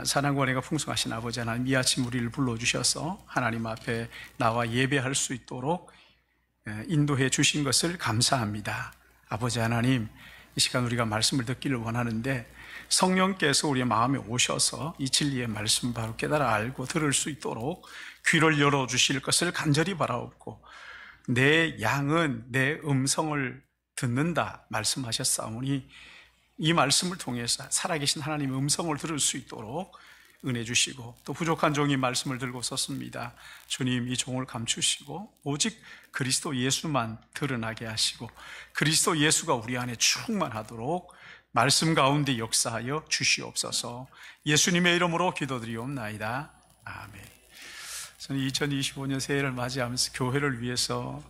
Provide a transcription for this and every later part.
사랑과 은혜가 풍성하신 아버지 하나님, 이 아침 우리를 불러주셔서 하나님 앞에 나와 예배할 수 있도록 인도해 주신 것을 감사합니다. 아버지 하나님, 이 시간 우리가 말씀을 듣기를 원하는데 성령께서 우리의 마음에 오셔서 이 진리의 말씀 바로 깨달아 알고 들을 수 있도록 귀를 열어주실 것을 간절히 바라옵고, 내 양은 내 음성을 듣는다 말씀하셨사오니 이 말씀을 통해서 살아계신 하나님의 음성을 들을 수 있도록 은혜 주시고, 또 부족한 종이 말씀을 들고 섰습니다. 주님, 이 종을 감추시고 오직 그리스도 예수만 드러나게 하시고 그리스도 예수가 우리 안에 충만하도록 말씀 가운데 역사하여 주시옵소서. 예수님의 이름으로 기도드리옵나이다. 아멘. 저는 2025년 새해를 맞이하면서 교회를 위해서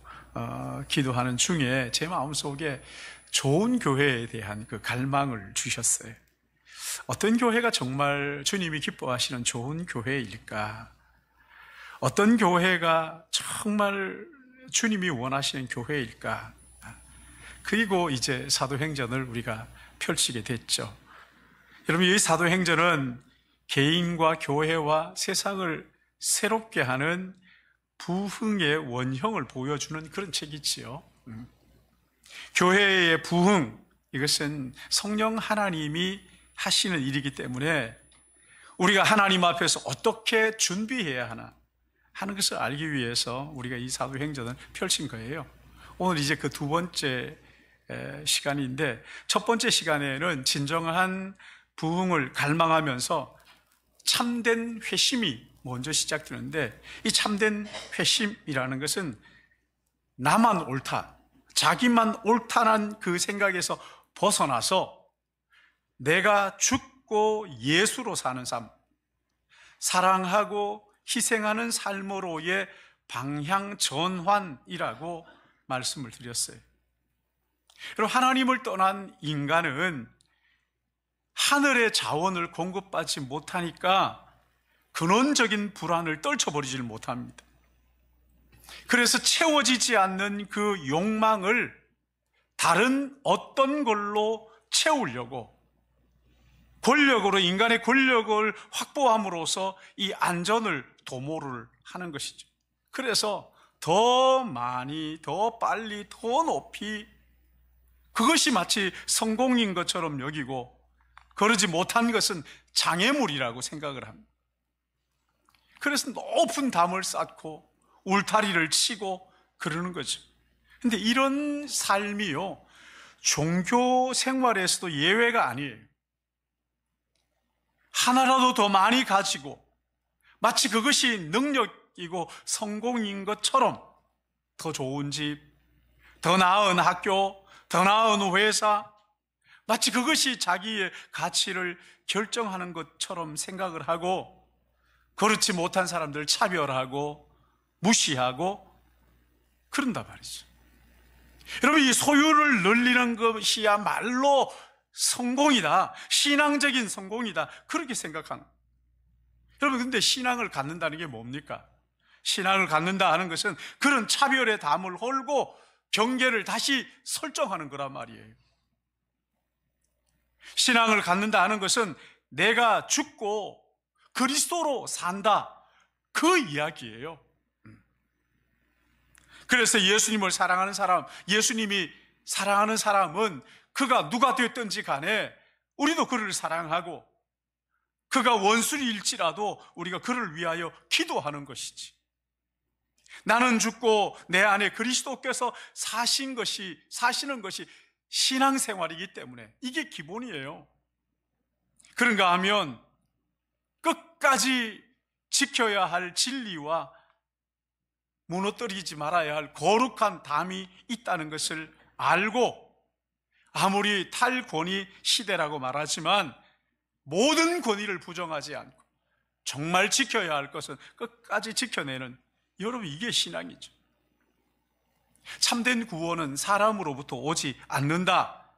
기도하는 중에 제 마음속에 좋은 교회에 대한 그 갈망을 주셨어요. 어떤 교회가 정말 주님이 기뻐하시는 좋은 교회일까? 어떤 교회가 정말 주님이 원하시는 교회일까? 그리고 이제 사도행전을 우리가 펼치게 됐죠. 여러분, 이 사도행전은 개인과 교회와 세상을 새롭게 하는 부흥의 원형을 보여주는 그런 책이지요. 교회의 부흥, 이것은 성령 하나님이 하시는 일이기 때문에 우리가 하나님 앞에서 어떻게 준비해야 하나 하는 것을 알기 위해서 우리가 이 사도행전을 펼친 거예요. 오늘 이제 그 두 번째 시간인데, 첫 번째 시간에는 진정한 부흥을 갈망하면서 참된 회심이 먼저 시작되는데, 이 참된 회심이라는 것은 나만 옳다, 자기만 옳다는 그 생각에서 벗어나서 내가 죽고 예수로 사는 삶, 사랑하고 희생하는 삶으로의 방향 전환이라고 말씀을 드렸어요. 그리고 하나님을 떠난 인간은 하늘의 자원을 공급받지 못하니까 근원적인 불안을 떨쳐버리질 못합니다. 그래서 채워지지 않는 그 욕망을 다른 어떤 걸로 채우려고, 권력으로, 인간의 권력을 확보함으로써 이 안전을 도모를 하는 것이죠. 그래서 더 많이, 더 빨리, 더 높이, 그것이 마치 성공인 것처럼 여기고, 그러지 못한 것은 장애물이라고 생각을 합니다. 그래서 높은 담을 쌓고 울타리를 치고 그러는 거죠. 근데 이런 삶이요, 종교 생활에서도 예외가 아니에요. 하나라도 더 많이 가지고 마치 그것이 능력이고 성공인 것처럼 더 좋은 집, 더 나은 학교, 더 나은 회사, 마치 그것이 자기의 가치를 결정하는 것처럼 생각을 하고, 그렇지 못한 사람들 차별하고 무시하고 그런다 말이죠. 여러분, 이 소유를 늘리는 것이야말로 성공이다, 신앙적인 성공이다, 그렇게 생각하는 거예요. 여러분, 근데 신앙을 갖는다는 게 뭡니까? 신앙을 갖는다 하는 것은 그런 차별의 담을 헐고 경계를 다시 설정하는 거란 말이에요. 신앙을 갖는다 하는 것은 내가 죽고 그리스도로 산다, 그 이야기예요. 그래서 예수님을 사랑하는 사람, 예수님이 사랑하는 사람은 그가 누가 됐든지 간에 우리도 그를 사랑하고, 그가 원수일지라도 우리가 그를 위하여 기도하는 것이지. 나는 죽고 내 안에 그리스도께서 사시는 것이 신앙생활이기 때문에 이게 기본이에요. 그런가 하면 끝까지 지켜야 할 진리와 무너뜨리지 말아야 할 거룩한 담이 있다는 것을 알고, 아무리 탈권위 시대라고 말하지만 모든 권위를 부정하지 않고 정말 지켜야 할 것은 끝까지 지켜내는, 여러분, 이게 신앙이죠. 참된 구원은 사람으로부터 오지 않는다,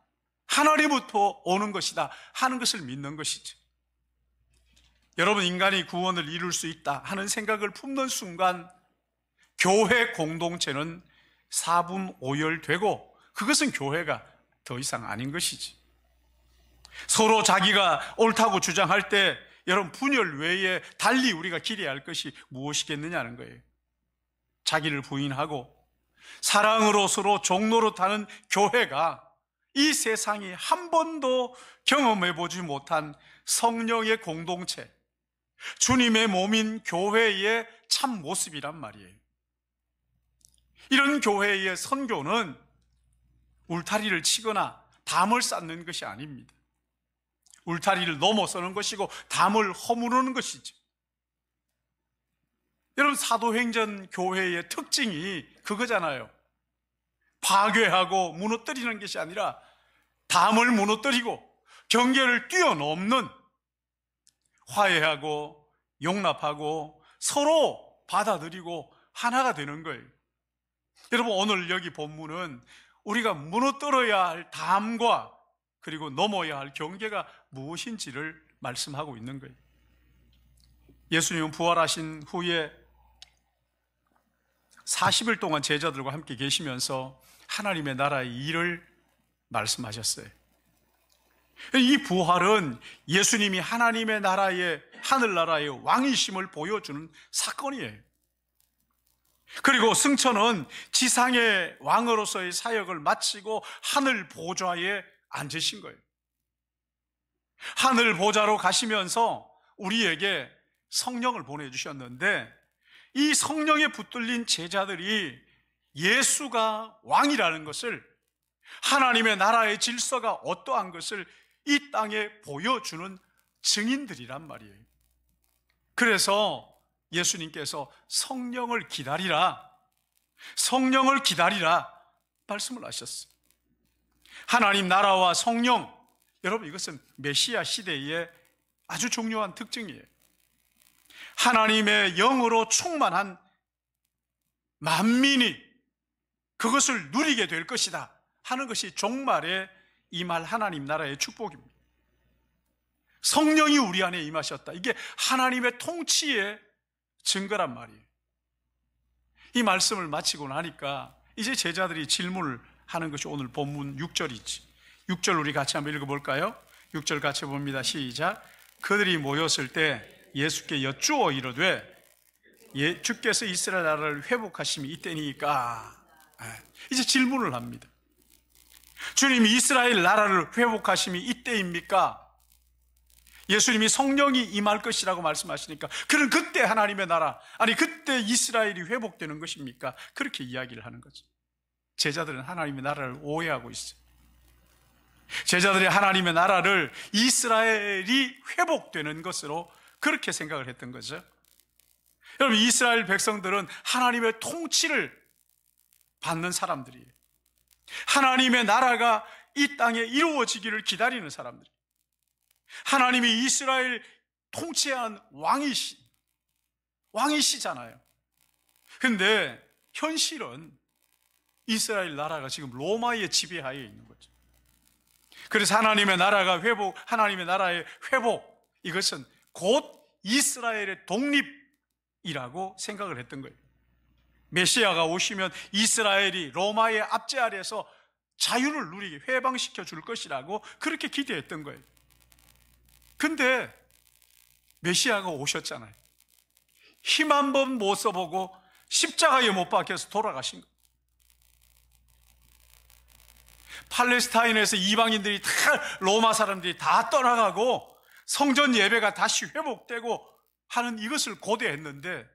하나님부터 오는 것이다 하는 것을 믿는 것이죠. 여러분, 인간이 구원을 이룰 수 있다 하는 생각을 품는 순간 교회 공동체는 사분오열되고, 그것은 교회가 더 이상 아닌 것이지. 서로 자기가 옳다고 주장할 때 여러분, 분열 외에 달리 우리가 기대해야 할 것이 무엇이겠느냐는 거예요. 자기를 부인하고 사랑으로 서로 종로로 타는 교회가 이 세상이 한 번도 경험해보지 못한 성령의 공동체, 주님의 몸인 교회의 참 모습이란 말이에요. 이런 교회의 선교는 울타리를 치거나 담을 쌓는 것이 아닙니다. 울타리를 넘어서는 것이고 담을 허무르는 것이죠. 여러분, 사도행전 교회의 특징이 그거잖아요. 파괴하고 무너뜨리는 것이 아니라 담을 무너뜨리고 경계를 뛰어넘는, 화해하고 용납하고 서로 받아들이고 하나가 되는 거예요. 여러분, 오늘 여기 본문은 우리가 무너뜨려야 할 담과 그리고 넘어야 할 경계가 무엇인지를 말씀하고 있는 거예요. 예수님은 부활하신 후에 40일 동안 제자들과 함께 계시면서 하나님의 나라의 일을 말씀하셨어요. 이 부활은 예수님이 하나님의 나라의, 하늘나라의 왕이심을 보여주는 사건이에요. 그리고 승천은 지상의 왕으로서의 사역을 마치고 하늘 보좌에 앉으신 거예요. 하늘 보좌로 가시면서 우리에게 성령을 보내주셨는데, 이 성령에 붙들린 제자들이 예수가 왕이라는 것을, 하나님의 나라의 질서가 어떠한 것을 이 땅에 보여주는 증인들이란 말이에요. 그래서 예수님께서 성령을 기다리라, 성령을 기다리라 말씀을 하셨어요. 하나님 나라와 성령, 여러분, 이것은 메시아 시대의 아주 중요한 특징이에요. 하나님의 영으로 충만한 만민이 그것을 누리게 될 것이다 하는 것이 종말에 임할 하나님 나라의 축복입니다. 성령이 우리 안에 임하셨다, 이게 하나님의 통치의 증거란 말이에요. 이 말씀을 마치고 나니까 이제 제자들이 질문을 하는 것이 오늘 본문 6절이지. 6절 우리 같이 한번 읽어볼까요? 6절 같이 봅니다. 시작. 그들이 모였을 때 예수께 여쭈어 이르되 주께서 이스라엘 나라를 회복하심이 이때니까. 이제 질문을 합니다. 주님이 이스라엘 나라를 회복하심이 이때입니까? 예수님이 성령이 임할 것이라고 말씀하시니까, 그럼 그때 하나님의 나라, 아니 그때 이스라엘이 회복되는 것입니까? 그렇게 이야기를 하는 거죠. 제자들은 하나님의 나라를 오해하고 있어요. 제자들이 하나님의 나라를 이스라엘이 회복되는 것으로 그렇게 생각을 했던 거죠. 여러분, 이스라엘 백성들은 하나님의 통치를 받는 사람들이에요. 하나님의 나라가 이 땅에 이루어지기를 기다리는 사람들이에요. 하나님이 이스라엘 통치한 왕이시잖아요. 근데 현실은 이스라엘 나라가 지금 로마의 지배하에 있는 거죠. 그래서 하나님의 나라가 하나님의 나라의 회복, 이것은 곧 이스라엘의 독립이라고 생각을 했던 거예요. 메시아가 오시면 이스라엘이 로마의 압제 아래에서 자유를 누리게 해방시켜 줄 것이라고 그렇게 기대했던 거예요. 근데 메시아가 오셨잖아요. 힘 한 번 못 써보고 십자가에 못 박혀서 돌아가신 거예요. 팔레스타인에서 이방인들이 다, 로마 사람들이 다 떠나가고 성전 예배가 다시 회복되고 하는 이것을 고대했는데,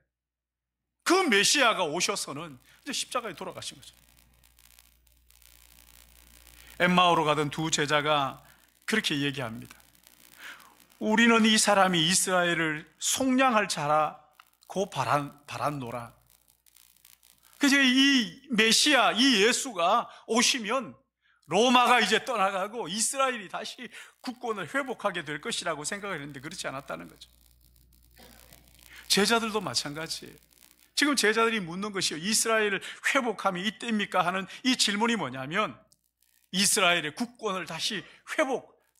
그 메시아가 오셔서는 이제 십자가에 돌아가신 거죠. 엠마오로 가던 두 제자가 그렇게 얘기합니다. 우리는 이 사람이 이스라엘을 속량할 자라고 바란노라. 그래서 이 메시아, 이 예수가 오시면 로마가 이제 떠나가고 이스라엘이 다시 국권을 회복하게 될 것이라고 생각을 했는데 그렇지 않았다는 거죠. 제자들도 마찬가지예요. 지금 제자들이 묻는 것이요, 이스라엘을 회복함이 이때입니까? 하는 이 질문이 뭐냐면, 이스라엘의 국권을 다시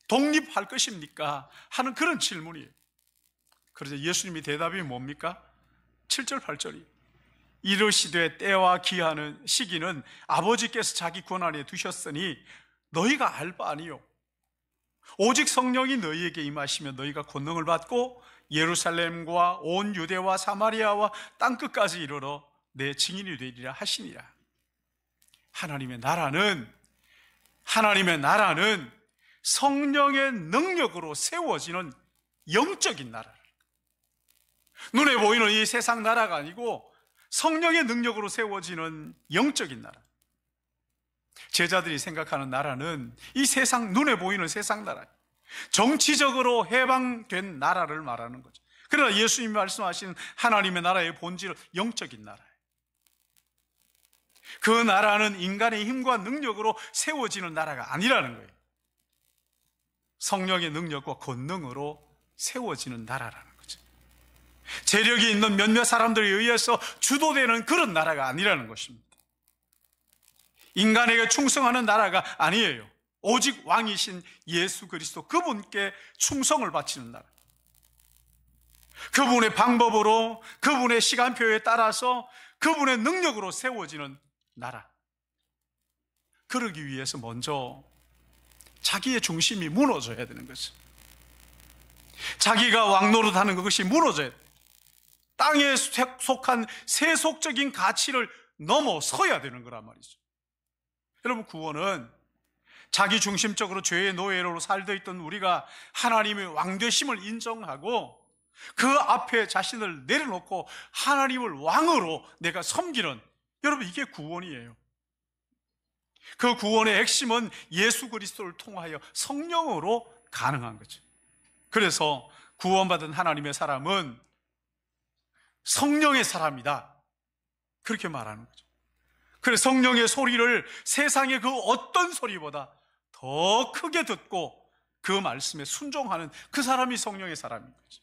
독립할 것입니까? 하는 그런 질문이에요. 그래서 예수님이 대답이 뭡니까? 7절 8절이 이르시되 때와 기하는 시기는 아버지께서 자기 권한에 두셨으니 너희가 알 바 아니요. 오직 성령이 너희에게 임하시면 너희가 권능을 받고 예루살렘과 온 유대와 사마리아와 땅끝까지 이르러 내 증인이 되리라 하시니라. 하나님의 나라는 성령의 능력으로 세워지는 영적인 나라. 눈에 보이는 이 세상 나라가 아니고 성령의 능력으로 세워지는 영적인 나라. 제자들이 생각하는 나라는 이 세상, 눈에 보이는 세상 나라, 정치적으로 해방된 나라를 말하는 거죠. 그러나 예수님이 말씀하신 하나님의 나라의 본질은 영적인 나라예요. 그 나라는 인간의 힘과 능력으로 세워지는 나라가 아니라는 거예요. 성령의 능력과 권능으로 세워지는 나라라는 거죠. 재력이 있는 몇몇 사람들에 의해서 주도되는 그런 나라가 아니라는 것입니다. 인간에게 충성하는 나라가 아니에요. 오직 왕이신 예수 그리스도, 그분께 충성을 바치는 나라. 그분의 방법으로, 그분의 시간표에 따라서, 그분의 능력으로 세워지는 나라. 그러기 위해서 먼저 자기의 중심이 무너져야 되는 거죠. 자기가 왕노릇하는 그것이 무너져야 돼. 땅에 속한 세속적인 가치를 넘어서야 되는 거란 말이죠. 여러분, 구원은 자기 중심적으로 죄의 노예로 살고 있던 우리가 하나님의 왕되심을 인정하고 그 앞에 자신을 내려놓고 하나님을 왕으로 내가 섬기는, 여러분, 이게 구원이에요. 그 구원의 핵심은 예수 그리스도를 통하여 성령으로 가능한 거죠. 그래서 구원받은 하나님의 사람은 성령의 사람이다, 그렇게 말하는 거죠. 그래서 성령의 소리를 세상의 그 어떤 소리보다 더 크게 듣고 그 말씀에 순종하는 그 사람이 성령의 사람인 거죠.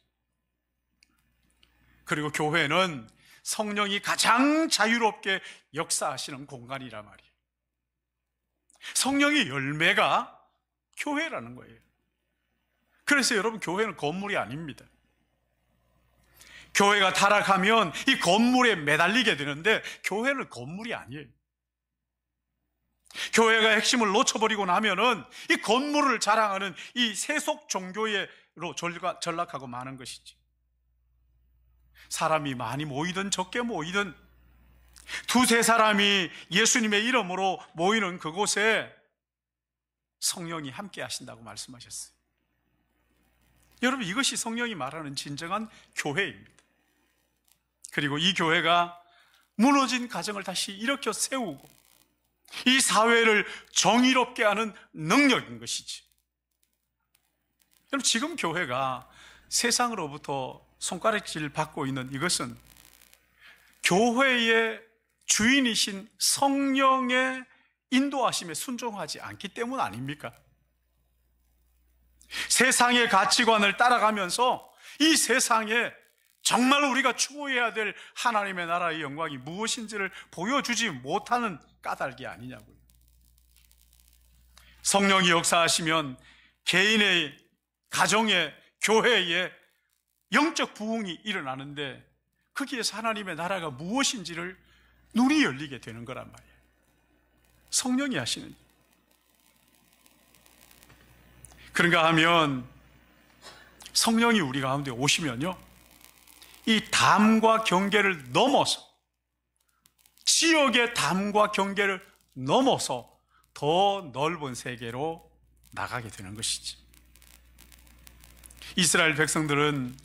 그리고 교회는 성령이 가장 자유롭게 역사하시는 공간이란 말이에요. 성령의 열매가 교회라는 거예요. 그래서 여러분, 교회는 건물이 아닙니다. 교회가 타락하면 이 건물에 매달리게 되는데 교회는 건물이 아니에요. 교회가 핵심을 놓쳐버리고 나면은 이 건물을 자랑하는 이 세속 종교로 전락하고 마는 것이지. 사람이 많이 모이든 적게 모이든 두세 사람이 예수님의 이름으로 모이는 그곳에 성령이 함께 하신다고 말씀하셨어요. 여러분, 이것이 성령이 말하는 진정한 교회입니다. 그리고 이 교회가 무너진 가정을 다시 일으켜 세우고 이 사회를 정의롭게 하는 능력인 것이지. 여러분, 지금 교회가 세상으로부터 손가락질 받고 있는 이것은 교회의 주인이신 성령의 인도하심에 순종하지 않기 때문 아닙니까? 세상의 가치관을 따라가면서 이 세상에 정말 우리가 추구해야 될 하나님의 나라의 영광이 무엇인지를 보여주지 못하는 까닭이 아니냐고요. 성령이 역사하시면 개인의, 가정의, 교회에 영적 부흥이 일어나는데 거기에서 하나님의 나라가 무엇인지를 눈이 열리게 되는 거란 말이에요. 성령이 하시는. 그런가 하면 성령이 우리 가운데 오시면요, 이 담과 경계를 넘어서, 지역의 담과 경계를 넘어서 더 넓은 세계로 나가게 되는 것이지. 이스라엘 백성들은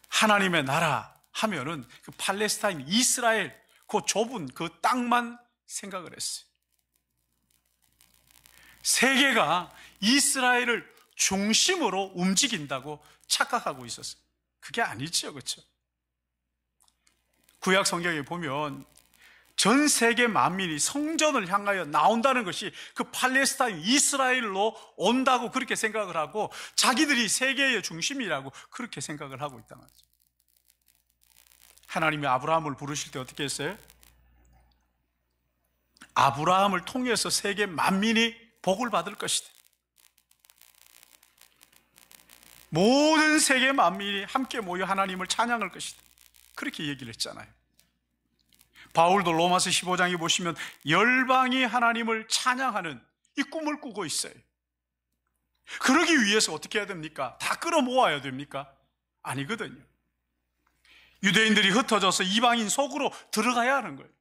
하나님의 나라 하면은 그 팔레스타인, 이스라엘, 그 좁은 그 땅만 생각을 했어요. 세계가 이스라엘을 중심으로 움직인다고 착각하고 있었어요. 그게 아니죠, 그렇죠? 구약 성경에 보면 전 세계 만민이 성전을 향하여 나온다는 것이 그 팔레스타인, 이스라엘로 온다고 그렇게 생각을 하고 자기들이 세계의 중심이라고 그렇게 생각을 하고 있다는 거죠. 하나님이 아브라함을 부르실 때 어떻게 했어요? 아브라함을 통해서 세계 만민이 복을 받을 것이다. 모든 세계 만민이 함께 모여 하나님을 찬양할 것이다. 그렇게 얘기를 했잖아요. 바울도 로마서 15장에 보시면 열방이 하나님을 찬양하는 이 꿈을 꾸고 있어요. 그러기 위해서 어떻게 해야 됩니까? 다 끌어모아야 됩니까? 아니거든요. 유대인들이 흩어져서 이방인 속으로 들어가야 하는 거예요.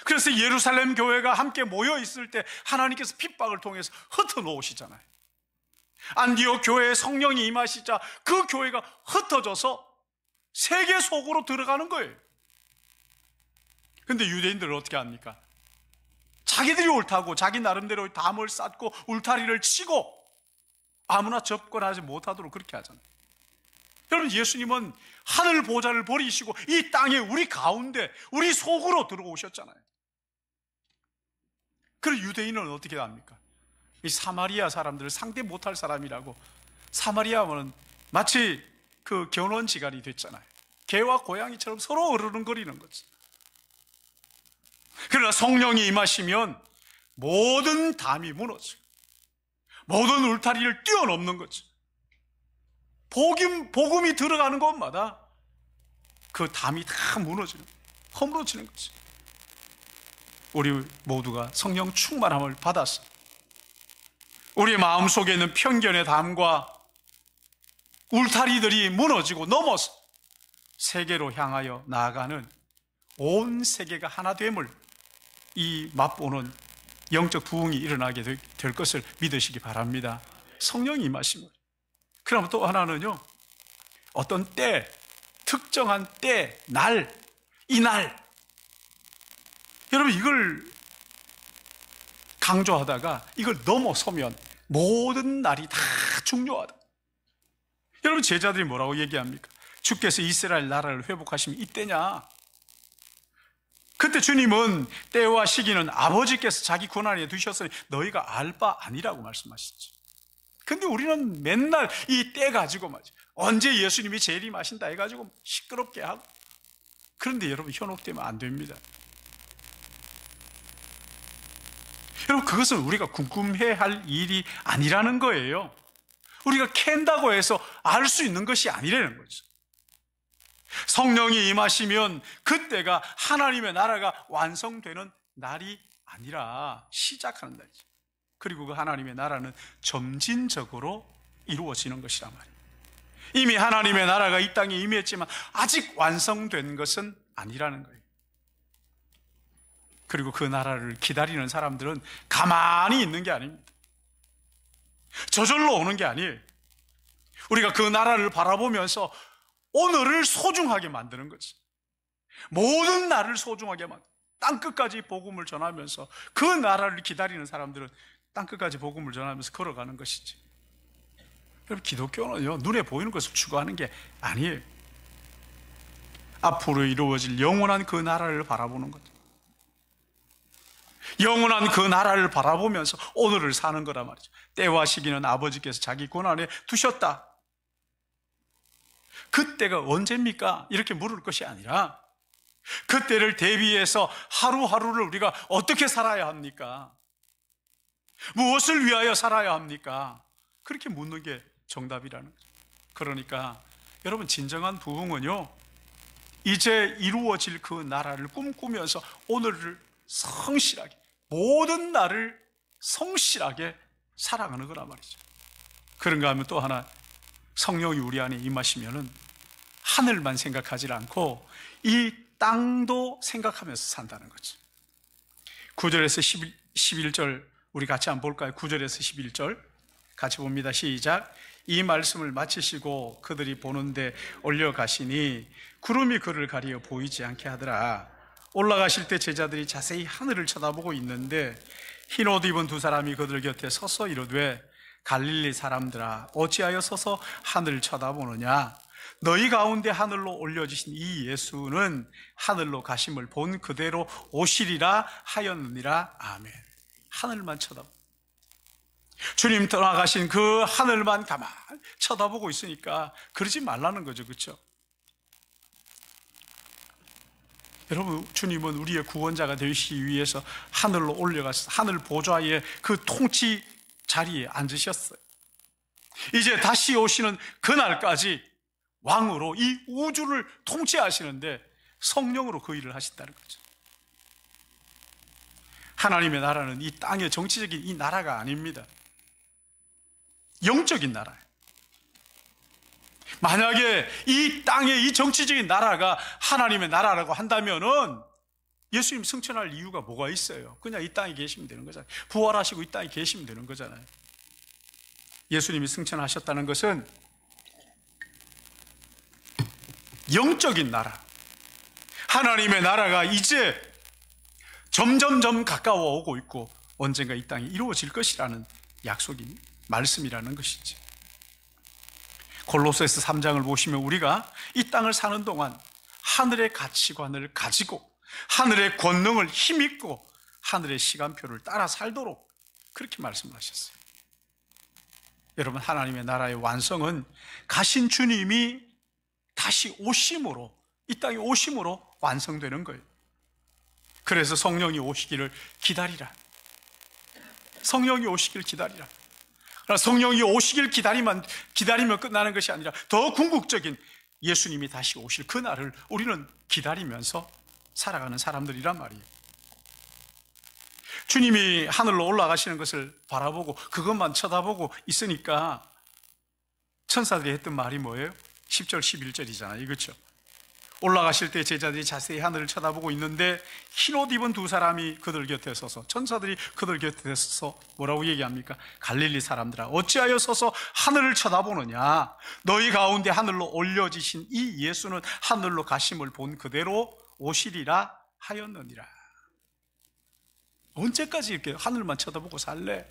그래서 예루살렘 교회가 함께 모여 있을 때 하나님께서 핍박을 통해서 흩어놓으시잖아요. 안디옥 교회에 성령이 임하시자 그 교회가 흩어져서 세계 속으로 들어가는 거예요. 근데 유대인들은 어떻게 합니까? 자기들이 옳다고 자기 나름대로 담을 쌓고 울타리를 치고 아무나 접근하지 못하도록 그렇게 하잖아요. 여러분, 예수님은 하늘 보좌를 버리시고 이 땅에 우리 가운데 우리 속으로 들어오셨잖아요. 그리고 유대인은 어떻게 합니까? 이 사마리아 사람들을 상대 못할 사람이라고, 사마리아는 마치 그 견원지간이 됐잖아요. 개와 고양이처럼 서로 어르렁거리는 거죠. 그러나 성령이 임하시면 모든 담이 무너지고 모든 울타리를 뛰어넘는 거죠. 복음이 들어가는 곳마다 그 담이 다 무너지는, 허물어지는 거죠. 우리 모두가 성령 충만함을 받아서 우리 마음속에 있는 편견의 담과 울타리들이 무너지고 넘어서 세계로 향하여 나아가는, 온 세계가 하나됨을 이 맛보는 영적 부흥이 일어나게 될 것을 믿으시기 바랍니다. 성령이 임하십니다. 그러면 또 하나는요, 어떤 때, 특정한 때, 날, 이날, 여러분 이걸 강조하다가 이걸 넘어서면 모든 날이 다 중요하다. 여러분, 제자들이 뭐라고 얘기합니까? 주께서 이스라엘 나라를 회복하시면 이때냐? 그때 주님은 때와 시기는 아버지께서 자기 권한에 두셨으니 너희가 알 바 아니라고 말씀하시죠. 근데 우리는 맨날 이 때 가지고 말이죠, 언제 예수님이 재림하신다 해가지고 시끄럽게 하고. 그런데 여러분, 현혹되면 안 됩니다. 여러분, 그것은 우리가 궁금해할 일이 아니라는 거예요. 우리가 캔다고 해서 알 수 있는 것이 아니라는 거죠. 성령이 임하시면 그때가 하나님의 나라가 완성되는 날이 아니라 시작하는 날이죠. 그리고 그 하나님의 나라는 점진적으로 이루어지는 것이란 말이에요. 이미 하나님의 나라가 이 땅에 임했지만 아직 완성된 것은 아니라는 거예요. 그리고 그 나라를 기다리는 사람들은 가만히 있는 게 아닙니다. 저절로 오는 게 아니에요. 우리가 그 나라를 바라보면서 오늘을 소중하게 만드는 거지. 모든 날을 소중하게 만드는, 땅끝까지 복음을 전하면서 그 나라를 기다리는 사람들은 땅끝까지 복음을 전하면서 걸어가는 것이지. 여러분, 기독교는요, 눈에 보이는 것을 추구하는 게 아니에요. 앞으로 이루어질 영원한 그 나라를 바라보는 거죠. 영원한 그 나라를 바라보면서 오늘을 사는 거란 말이죠. 때와 시기는 아버지께서 자기 권한에 두셨다. 그때가 언제입니까? 이렇게 물을 것이 아니라 그때를 대비해서 하루하루를 우리가 어떻게 살아야 합니까? 무엇을 위하여 살아야 합니까? 그렇게 묻는 게 정답이라는 거죠. 그러니까 여러분, 진정한 부흥은요, 이제 이루어질 그 나라를 꿈꾸면서 오늘을 성실하게, 모든 날을 성실하게 살아가는 거란 말이죠. 그런가 하면 또 하나, 성령이 우리 안에 임하시면은 하늘만 생각하지 않고 이 땅도 생각하면서 산다는 거죠. 9절에서 11절 우리 같이 한번 볼까요? 9절에서 11절 같이 봅니다. 시작. 이 말씀을 마치시고 그들이 보는데 올려가시니 구름이 그를 가리어 보이지 않게 하더라. 올라가실 때 제자들이 자세히 하늘을 쳐다보고 있는데 흰 옷 입은 두 사람이 그들 곁에 서서 이르되 갈릴리 사람들아, 어찌하여 서서 하늘을 쳐다보느냐? 너희 가운데 하늘로 올려지신 이 예수는 하늘로 가심을 본 그대로 오시리라 하였느니라. 아멘. 하늘만 쳐다보고, 주님 떠나가신 그 하늘만 가만히 쳐다보고 있으니까 그러지 말라는 거죠. 그렇죠? 여러분, 주님은 우리의 구원자가 되시기 위해서 하늘로 올려가서 하늘 보좌의 그 통치 자리에 앉으셨어요. 이제 다시 오시는 그날까지 왕으로 이 우주를 통치하시는데 성령으로 그 일을 하신다는 거죠. 하나님의 나라는 이 땅의 정치적인 이 나라가 아닙니다. 영적인 나라예요. 만약에 이 땅의 이 정치적인 나라가 하나님의 나라라고 한다면은 예수님 승천할 이유가 뭐가 있어요? 그냥 이 땅에 계시면 되는 거잖아요. 부활하시고 이 땅에 계시면 되는 거잖아요. 예수님이 승천하셨다는 것은 영적인 나라, 하나님의 나라가 이제 점점점 가까워 오고 있고 언젠가 이 땅에 이루어질 것이라는 약속이 말씀이라는 것이지. 골로새서 3장을 보시면 우리가 이 땅을 사는 동안 하늘의 가치관을 가지고 하늘의 권능을 힘입고 하늘의 시간표를 따라 살도록 그렇게 말씀하셨어요. 여러분, 하나님의 나라의 완성은 가신 주님이 다시 오심으로, 이 땅에 오심으로 완성되는 거예요. 그래서 성령이 오시기를 기다리라. 성령이 오시기를 기다리라. 성령이 오시길 기다리면 끝나는 것이 아니라 더 궁극적인 예수님이 다시 오실 그날을 우리는 기다리면서 살아가는 사람들이란 말이에요. 주님이 하늘로 올라가시는 것을 바라보고 그것만 쳐다보고 있으니까 천사들이 했던 말이 뭐예요? 10절 11절이잖아요. 그렇죠? 올라가실 때 제자들이 자세히 하늘을 쳐다보고 있는데 흰옷 입은 두 사람이 그들 곁에 서서, 천사들이 그들 곁에 서서 뭐라고 얘기합니까? 갈릴리 사람들아, 어찌하여 서서 하늘을 쳐다보느냐? 너희 가운데 하늘로 올려지신 이 예수는 하늘로 가심을 본 그대로 오시리라 하였느니라. 언제까지 이렇게 하늘만 쳐다보고 살래?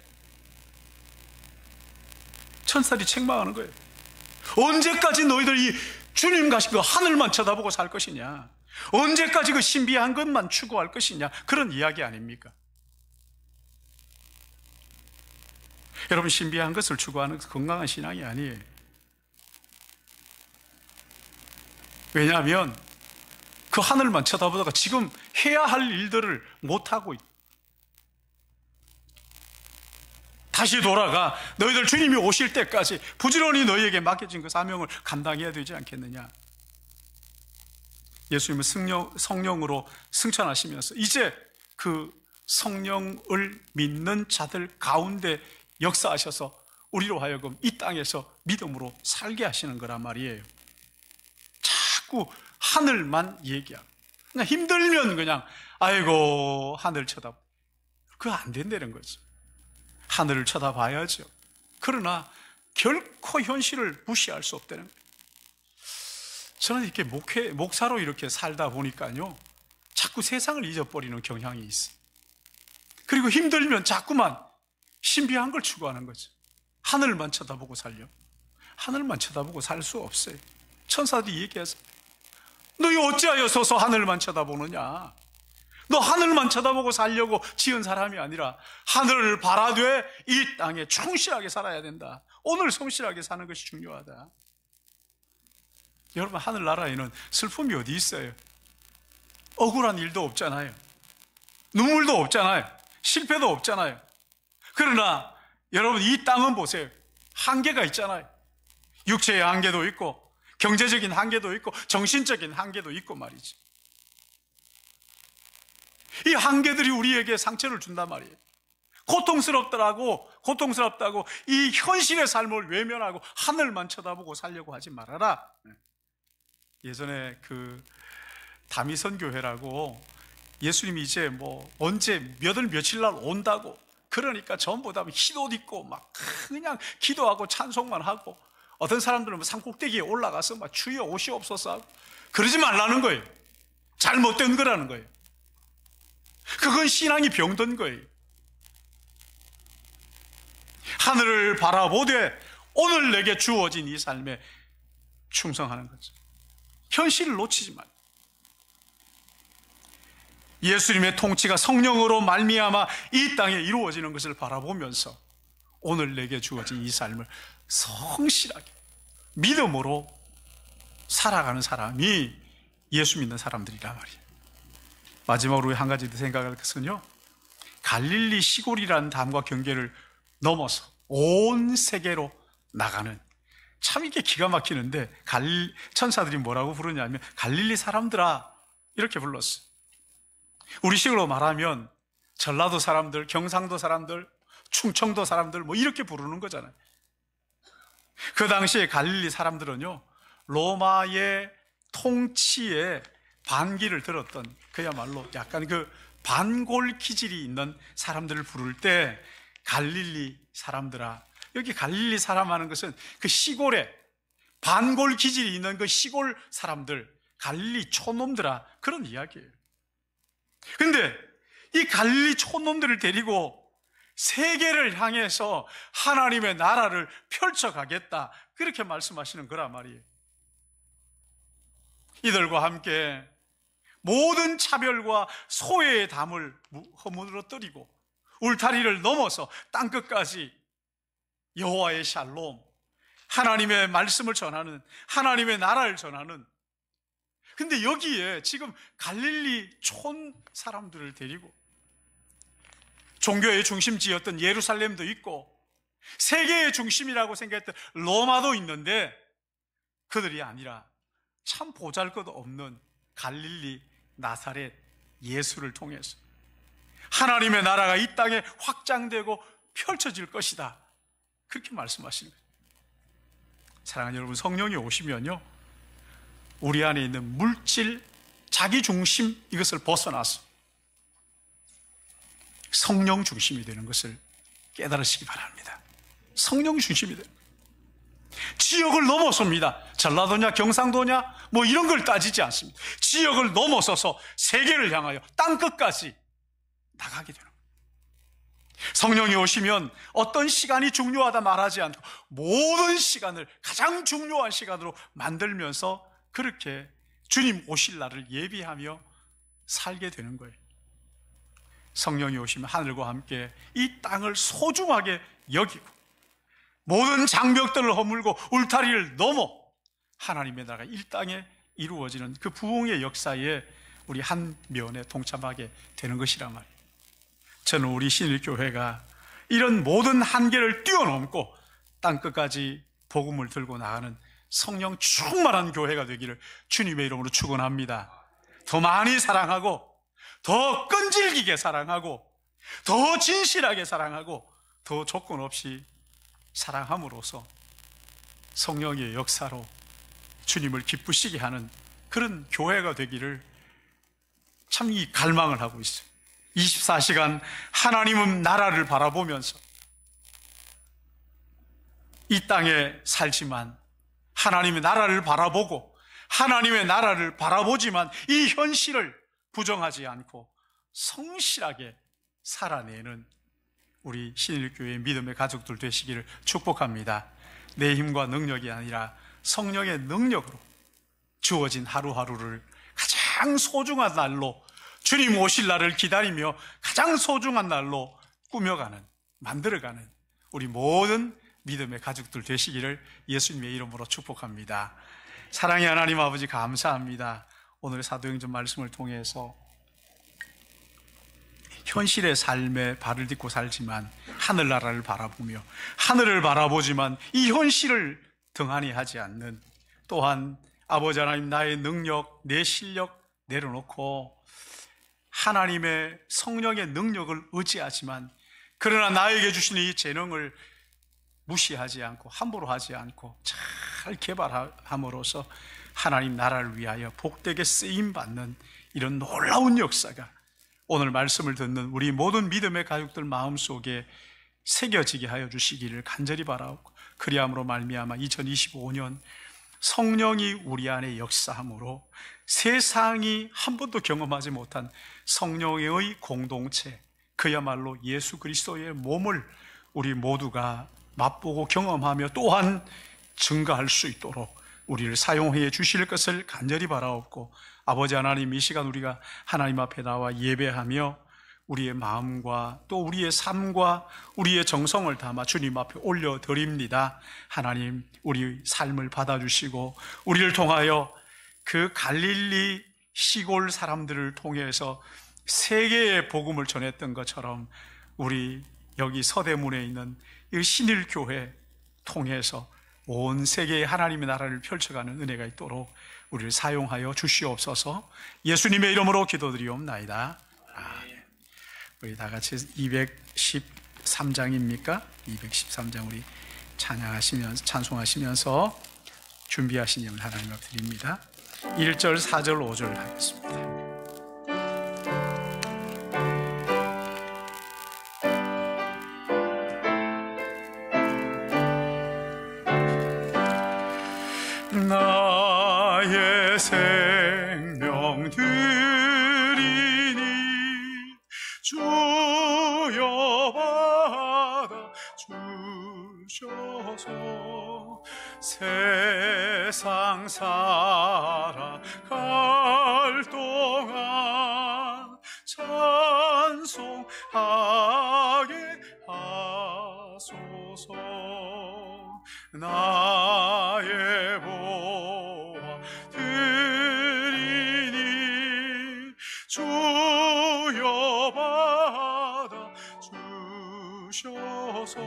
천사들이 책망하는 거예요. 언제까지 너희들이 주님 가신 그 하늘만 쳐다보고 살 것이냐? 언제까지 그 신비한 것만 추구할 것이냐? 그런 이야기 아닙니까? 여러분, 신비한 것을 추구하는 건강한 신앙이 아니에요. 왜냐하면 그 하늘만 쳐다보다가 지금 해야 할 일들을 못하고 있다. 다시 돌아가 너희들 주님이 오실 때까지 부지런히 너희에게 맡겨진 그 사명을 감당해야 되지 않겠느냐. 예수님은 성령으로 승천하시면서 이제 그 성령을 믿는 자들 가운데 역사하셔서 우리로 하여금 이 땅에서 믿음으로 살게 하시는 거란 말이에요. 자꾸 하늘만 얘기하고 그냥 힘들면 그냥 아이고 하늘 쳐다보, 그거 안 된다는 거죠. 하늘을 쳐다봐야죠. 그러나 결코 현실을 무시할 수 없다는 거예요. 저는 이렇게 목사로 이렇게 살다 보니까요, 자꾸 세상을 잊어버리는 경향이 있어요. 그리고 힘들면 자꾸만 신비한 걸 추구하는 거죠. 하늘만 쳐다보고 살려. 하늘만 쳐다보고 살 수 없어요. 천사들이 얘기해서 너희 어찌하여 서서 하늘만 쳐다보느냐? 너 하늘만 쳐다보고 살려고 지은 사람이 아니라 하늘을 바라되 이 땅에 충실하게 살아야 된다. 오늘 성실하게 사는 것이 중요하다. 여러분, 하늘나라에는 슬픔이 어디 있어요? 억울한 일도 없잖아요. 눈물도 없잖아요. 실패도 없잖아요. 그러나 여러분, 이 땅은 보세요. 한계가 있잖아요. 육체의 한계도 있고 경제적인 한계도 있고 정신적인 한계도 있고 말이죠. 이 한계들이 우리에게 상처를 준단 말이에요. 고통스럽다고 이 현실의 삶을 외면하고 하늘만 쳐다보고 살려고 하지 말아라. 예전에 그 다미선 교회라고 예수님이 이제 뭐 언제 며칠 날 온다고, 그러니까 전부 다 흰옷 입고 막 그냥 기도하고 찬송만 하고, 어떤 사람들은 산꼭대기에 올라가서 막 주여 오시옵소서 하고, 그러지 말라는 거예요. 잘못된 거라는 거예요. 그건 신앙이 병든 거예요. 하늘을 바라보되 오늘 내게 주어진 이 삶에 충성하는 거죠. 현실을 놓치지 말고. 예수님의 통치가 성령으로 말미암아 이 땅에 이루어지는 것을 바라보면서 오늘 내게 주어진 이 삶을 성실하게 믿음으로 살아가는 사람이 예수 믿는 사람들이란 말이에요. 마지막으로 한 가지 더 생각할 것은요, 갈릴리 시골이라는 담과 경계를 넘어서 온 세계로 나가는, 참 이게 기가 막히는데 천사들이 뭐라고 부르냐면 갈릴리 사람들아 이렇게 불렀어요. 우리식으로 말하면 전라도 사람들, 경상도 사람들, 충청도 사람들 뭐 이렇게 부르는 거잖아요. 그 당시에 갈릴리 사람들은요, 로마의 통치에 반기를 들었던, 그야말로 약간 그 반골 기질이 있는 사람들을 부를 때 갈릴리 사람들아, 여기 갈릴리 사람 하는 것은 그 시골에 반골 기질이 있는 그 시골 사람들, 갈릴리 촌놈들아, 그런 이야기예요. 근데 이 갈릴리 촌놈들을 데리고 세계를 향해서 하나님의 나라를 펼쳐가겠다, 그렇게 말씀하시는 거란 말이에요. 이들과 함께 모든 차별과 소외의 담을 허물어뜨리고 울타리를 넘어서 땅끝까지 여호와의 샬롬, 하나님의 말씀을 전하는, 하나님의 나라를 전하는, 근데 여기에 지금 갈릴리 촌 사람들을 데리고 종교의 중심지였던 예루살렘도 있고 세계의 중심이라고 생각했던 로마도 있는데, 그들이 아니라 참 보잘것없는 갈릴리 나사렛 예수를 통해서 하나님의 나라가 이 땅에 확장되고 펼쳐질 것이다, 그렇게 말씀하시는 거예요. 사랑하는 여러분, 성령이 오시면요, 우리 안에 있는 물질, 자기 중심, 이것을 벗어나서 성령 중심이 되는 것을 깨달으시기 바랍니다. 성령 중심이 돼요. 지역을 넘어섭니다. 전라도냐 경상도냐 뭐 이런 걸 따지지 않습니다. 지역을 넘어서서 세계를 향하여 땅끝까지 나가게 되는 거예요. 성령이 오시면 어떤 시간이 중요하다 말하지 않고 모든 시간을 가장 중요한 시간으로 만들면서 그렇게 주님 오실 날을 예비하며 살게 되는 거예요. 성령이 오시면 하늘과 함께 이 땅을 소중하게 여기고 모든 장벽들을 허물고 울타리를 넘어 하나님의 나라가 이 땅에 이루어지는 그 부흥의 역사에 우리 한 면에 동참하게 되는 것이란 말이에요. 저는 우리 신일교회가 이런 모든 한계를 뛰어넘고 땅끝까지 복음을 들고 나가는 성령 충만한 교회가 되기를 주님의 이름으로 축원합니다. 더 많이 사랑하고 더 끈질기게 사랑하고 더 진실하게 사랑하고 더 조건 없이 사랑함으로써 성령의 역사로 주님을 기쁘시게 하는 그런 교회가 되기를 참 이 갈망을 하고 있어요. 24시간 하나님은 나라를 바라보면서 이 땅에 살지만 하나님의 나라를 바라보고 하나님의 나라를 바라보지만 이 현실을 부정하지 않고 성실하게 살아내는 우리 신일교회의 믿음의 가족들 되시기를 축복합니다. 내 힘과 능력이 아니라 성령의 능력으로 주어진 하루하루를 가장 소중한 날로, 주님 오실 날을 기다리며 가장 소중한 날로 꾸며가는, 만들어가는 우리 모든 믿음의 가족들 되시기를 예수님의 이름으로 축복합니다. 사랑의 하나님 아버지, 감사합니다. 오늘 사도행전 말씀을 통해서 현실의 삶에 발을 딛고 살지만 하늘나라를 바라보며 하늘을 바라보지만 이 현실을 등한히 하지 않는, 또한 아버지 하나님, 나의 능력, 내 실력 내려놓고 하나님의 성령의 능력을 의지하지만 그러나 나에게 주신 이 재능을 무시하지 않고 함부로 하지 않고 잘 개발함으로써 하나님 나라를 위하여 복되게 쓰임받는 이런 놀라운 역사가 오늘 말씀을 듣는 우리 모든 믿음의 가족들 마음속에 새겨지게 하여 주시기를 간절히 바라옵고, 그리함으로 말미암아 2025년 성령이 우리 안에 역사함으로 세상이 한 번도 경험하지 못한 성령의 공동체, 그야말로 예수 그리스도의 몸을 우리 모두가 맛보고 경험하며 또한 증가할 수 있도록 우리를 사용해 주실 것을 간절히 바라옵고, 아버지 하나님, 이 시간 우리가 하나님 앞에 나와 예배하며 우리의 마음과 또 우리의 삶과 우리의 정성을 담아 주님 앞에 올려드립니다. 하나님, 우리 삶을 받아주시고 우리를 통하여 그 갈릴리 시골 사람들을 통해서 세계의 복음을 전했던 것처럼 우리 여기 서대문에 있는 이 신일교회 통해서 온 세계에 하나님의 나라를 펼쳐가는 은혜가 있도록 우리를 사용하여 주시옵소서. 예수님의 이름으로 기도드리옵나이다. 아멘. 우리 다 같이 213장입니까? 213장 우리 찬송하시면서 준비하신 예물 하나님 앞에 드립니다. 1절, 4절, 5절 하겠습니다. 나의 생명 드리니 주여 받아 주셔서 세상 살아갈 동안 찬송하게 하소서. 나의 보화 드리니 주여 받아 주셔서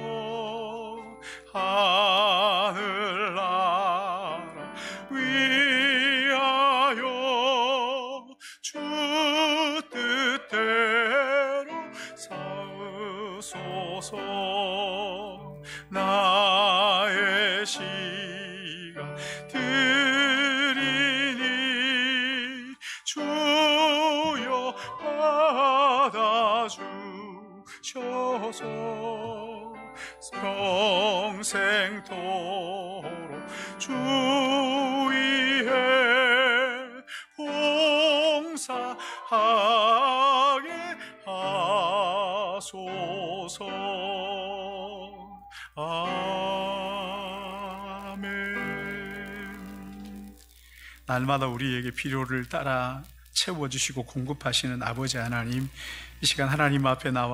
하늘나라 위하여 주 뜻대로 사으소서. 나의 시간 드리니 주여 받아 주셔서 평생토록 주 위에 봉사하게 하소서. 아멘. 날마다 우리에게 필요를 따라 채워주시고 공급하시는 아버지 하나님, 이 시간 하나님 앞에 나와